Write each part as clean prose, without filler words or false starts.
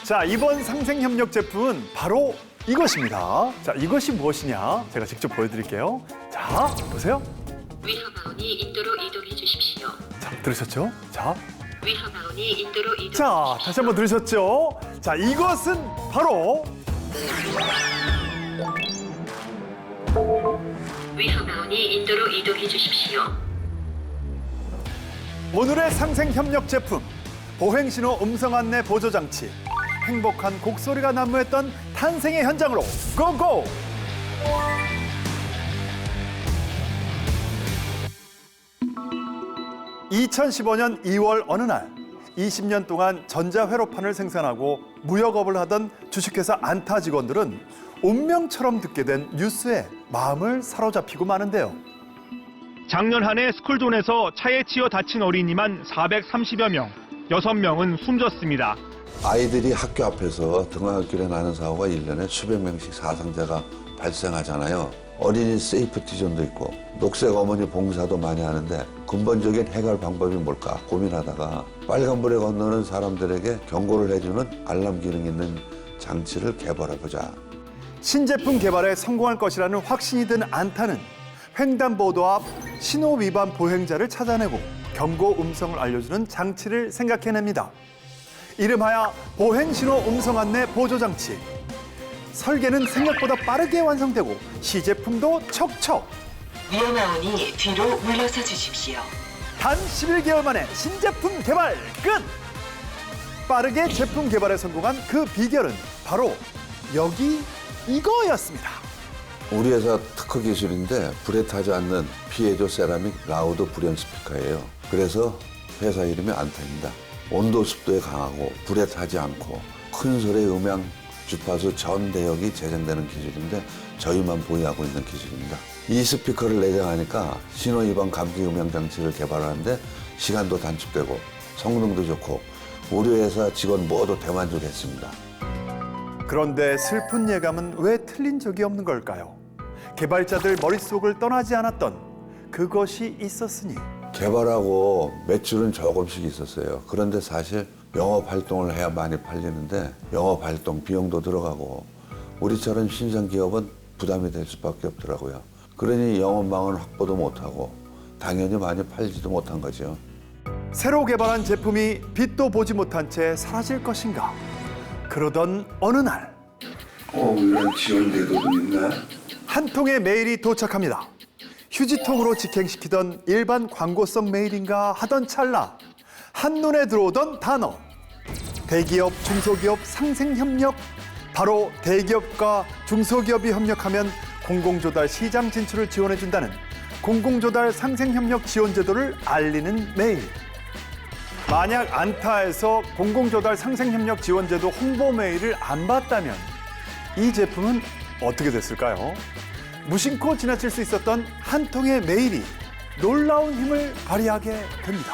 자, 이번 상생협력 제품은 바로 이것입니다. 자, 이것이 무엇이냐? 제가 직접 보여드릴게요. 자, 보세요. 위험하오니 인도로 이동해 주십시오. 자, 들으셨죠? 자, 위험하오니 인도로 이동해 자, 주십시오. 다시 한번 들으셨죠? 자, 이것은 바로 위험하오니 인도로 이동해 주십시오. 오늘의 상생협력 제품 보행신호 음성안내 보조장치. 행복한 곡소리가 난무했던 탄생의 현장으로 고고! 2015년 2월 어느 날 20년 동안 전자회로판을 생산하고 무역업을 하던 주식회사 안타 직원들은 운명처럼 듣게 된 뉴스에 마음을 사로잡히고 마는데요. 작년 한 해 스쿨존에서 차에 치여 다친 어린이만 430여 명, 6명은 숨졌습니다. 아이들이 학교 앞에서 등하굣길에 나는 사고가 1년에 수백 명씩 사상자가 발생하잖아요. 어린이 세이프티존도 있고 녹색 어머니 봉사도 많이 하는데 근본적인 해결 방법이 뭘까 고민하다가 빨간불에 건너는 사람들에게 경고를 해주는 알람 기능 있는 장치를 개발해보자. 신제품 개발에 성공할 것이라는 확신이 든 안타는 횡단보도 앞 신호 위반 보행자를 찾아내고 경고 음성을 알려주는 장치를 생각해냅니다. 이름하여 보행신호 음성 안내 보조장치. 설계는 생각보다 빠르게 완성되고 시제품도 척척. 위험하오니 뒤로 물러서 주십시오. 단 11개월 만에 신제품 개발 끝! 빠르게 제품 개발에 성공한 그 비결은 바로 이거였습니다. 우리 회사 특허 기술인데 불에 타지 않는 피에조 세라믹 라우드 불연 스피커예요. 그래서 회사 이름이 안타입니다. 온도 습도에 강하고 불에 타지 않고 큰 소리의 음향 주파수 전 대역이 재생되는 기술인데 저희만 보유하고 있는 기술입니다. 이 스피커를 내장하니까 신호 위반 감지 음향 장치를 개발하는데 시간도 단축되고 성능도 좋고 우리 회사 직원 모두 대만족했습니다. 그런데 슬픈 예감은 왜 틀린 적이 없는 걸까요? 개발자들 머릿속을 떠나지 않았던 그것이 있었으니. 개발하고 매출은 조금씩 있었어요. 그런데 사실 영업 활동을 해야 많이 팔리는데 영업 활동 비용도 들어가고 우리처럼 신생 기업은 부담이 될 수밖에 없더라고요. 그러니 영업망은 확보도 못하고 당연히 많이 팔지도 못한 거죠. 새로 개발한 제품이 빛도 보지 못한 채 사라질 것인가? 그러던 어느 날 이런 지원 제도도 있나? 한 통의 메일이 도착합니다. 휴지통으로 직행시키던 일반 광고성 메일인가 하던 찰나 한눈에 들어오던 단어. 대기업, 중소기업 상생협력. 바로 대기업과 중소기업이 협력하면 공공조달 시장 진출을 지원해준다는 공공조달 상생협력 지원제도를 알리는 메일. 만약 안타에서 공공조달 상생협력 지원제도 홍보 메일을 안 받다면 이 제품은 어떻게 됐을까요? 무심코 지나칠 수 있었던 한 통의 메일이 놀라운 힘을 발휘하게 됩니다.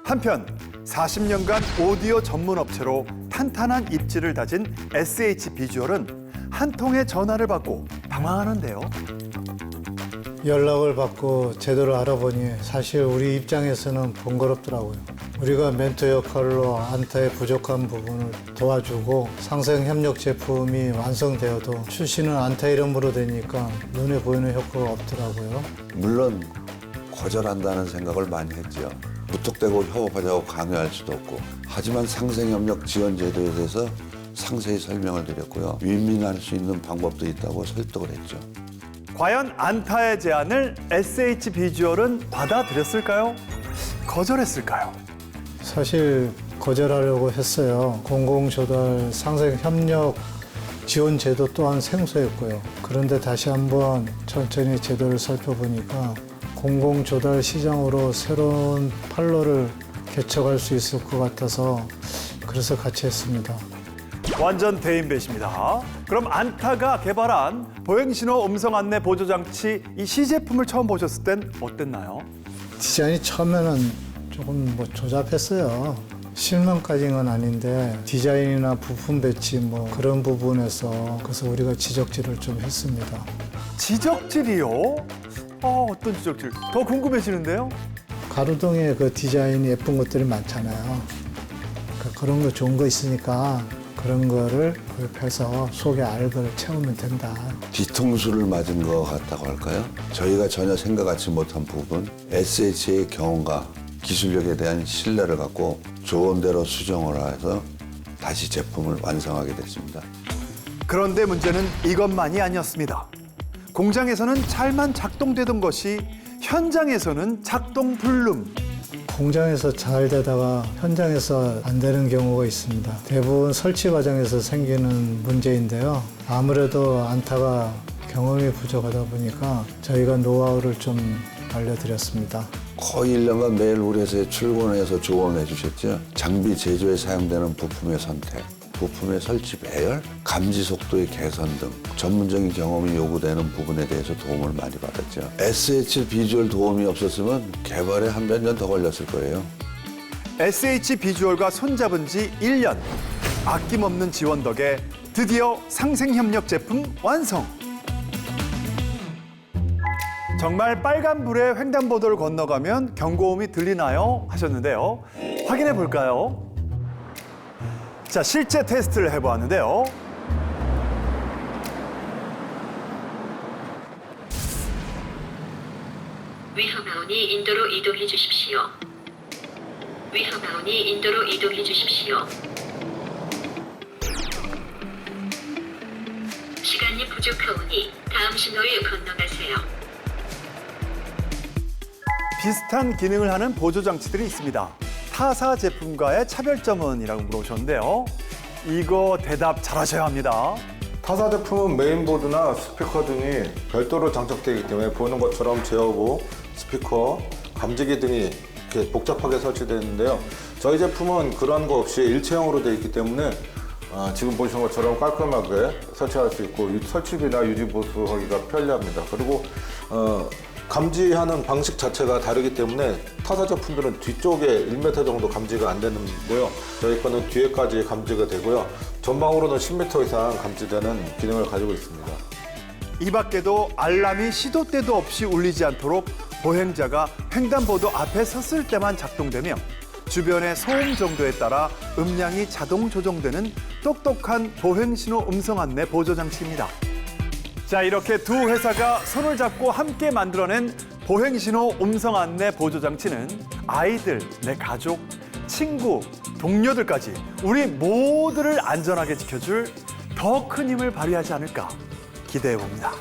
한편 40년간 오디오 전문 업체로 탄탄한 입지를 다진 SH 비주얼은 한 통의 전화를 받고 당황하는데요. 연락을 받고 제도를 알아보니 사실 우리 입장에서는 번거롭더라고요. 우리가 멘토 역할로 안타의 부족한 부분을 도와주고 상생협력 제품이 완성되어도 출시는 안타 이름으로 되니까 눈에 보이는 효과가 없더라고요. 물론 거절한다는 생각을 많이 했죠. 무턱대고 협업하자고 강요할 수도 없고 하지만 상생협력 지원 제도에 대해서 상세히 설명을 드렸고요. 윈윈할 수 있는 방법도 있다고 설득을 했죠. 과연 안타의 제안을 SH 비주얼은 받아들였을까요? 거절했을까요? 사실 거절하려고 했어요. 공공조달 상생협력 지원 제도 또한 생소했고요. 그런데 다시 한번 천천히 제도를 살펴보니까 공공조달 시장으로 새로운 판로를 개척할 수 있을 것 같아서 그래서 같이 했습니다. 완전 대인배십니다. 그럼 안타가 개발한 보행신호 음성 안내 보조장치 이 시제품을 처음 보셨을 땐 어땠나요? 디자인이 처음에는 조금 조잡했어요. 실망까지는 아닌데 디자인이나 부품 배치 그런 부분에서 그래서 우리가 지적질을 좀 했습니다. 지적질이요? 어떤 지적질? 더 궁금해지는데요? 가로등에 그 디자인이 예쁜 것들이 많잖아요. 그런 거 좋은 거 있으니까 그런 거를 구입해서 속에 알을 채우면 된다. 뒤통수를 맞은 것 같다고 할까요? 저희가 전혀 생각하지 못한 부분, SH의 경험과 기술력에 대한 신뢰를 갖고 좋은 대로 수정을 해서 다시 제품을 완성하게 됐습니다. 그런데 문제는 이것만이 아니었습니다. 공장에서는 잘만 작동되던 것이 현장에서는 작동 불능. 공장에서 잘 되다가 현장에서 안 되는 경우가 있습니다. 대부분 설치 과정에서 생기는 문제인데요. 아무래도 안타가 경험이 부족하다 보니까 저희가 노하우를 좀 알려드렸습니다. 거의 1년간 매일 우리 회사에 출근해서 조언해 주셨죠. 장비 제조에 사용되는 부품의 선택, 부품의 설치 배열, 감지 속도의 개선 등 전문적인 경험이 요구되는 부분에 대해서 도움을 많이 받았죠. SH 비주얼 도움이 없었으면 개발에 한 몇 년 더 걸렸을 거예요. SH 비주얼과 손잡은 지 1년. 아낌없는 지원 덕에 드디어 상생협력 제품 완성. 정말 빨간불에 횡단보도를 건너가면 경고음이 들리나요? 하셨는데요. 확인해 볼까요? 자, 실제 테스트를 해보았는데요. 위험하오니 인도로 이동해 주십시오. 위험하오니 인도로 이동해 주십시오. 시간이 부족하오니 다음 신호에 건너가세요. 비슷한 기능을 하는 보조 장치들이 있습니다. 타사 제품과의 차별점은? 이라고 물어보셨는데요. 이거 대답 잘하셔야 합니다. 타사 제품은 메인보드나 스피커 등이 별도로 장착되기 때문에 보는 것처럼 제어부, 스피커, 감지기 등이 이렇게 복잡하게 설치되어 있는데요. 저희 제품은 그런 거 없이 일체형으로 되어 있기 때문에 지금 보시는 것처럼 깔끔하게 설치할 수 있고 설치비나 유지 보수하기가 편리합니다. 그리고 감지하는 방식 자체가 다르기 때문에 타사 제품들은 뒤쪽에 1m 정도 감지가 안 되는데요. 저희 거는 뒤에까지 감지가 되고요. 전방으로는 10m 이상 감지되는 기능을 가지고 있습니다. 이 밖에도 알람이 시도 때도 없이 울리지 않도록 보행자가 횡단보도 앞에 섰을 때만 작동되며 주변의 소음 정도에 따라 음량이 자동 조정되는 똑똑한 보행신호 음성 안내 보조 장치입니다. 자, 이렇게 두 회사가 손을 잡고 함께 만들어낸 보행신호 음성 안내 보조 장치는 아이들, 내 가족, 친구, 동료들까지 우리 모두를 안전하게 지켜줄 더 큰 힘을 발휘하지 않을까 기대해 봅니다.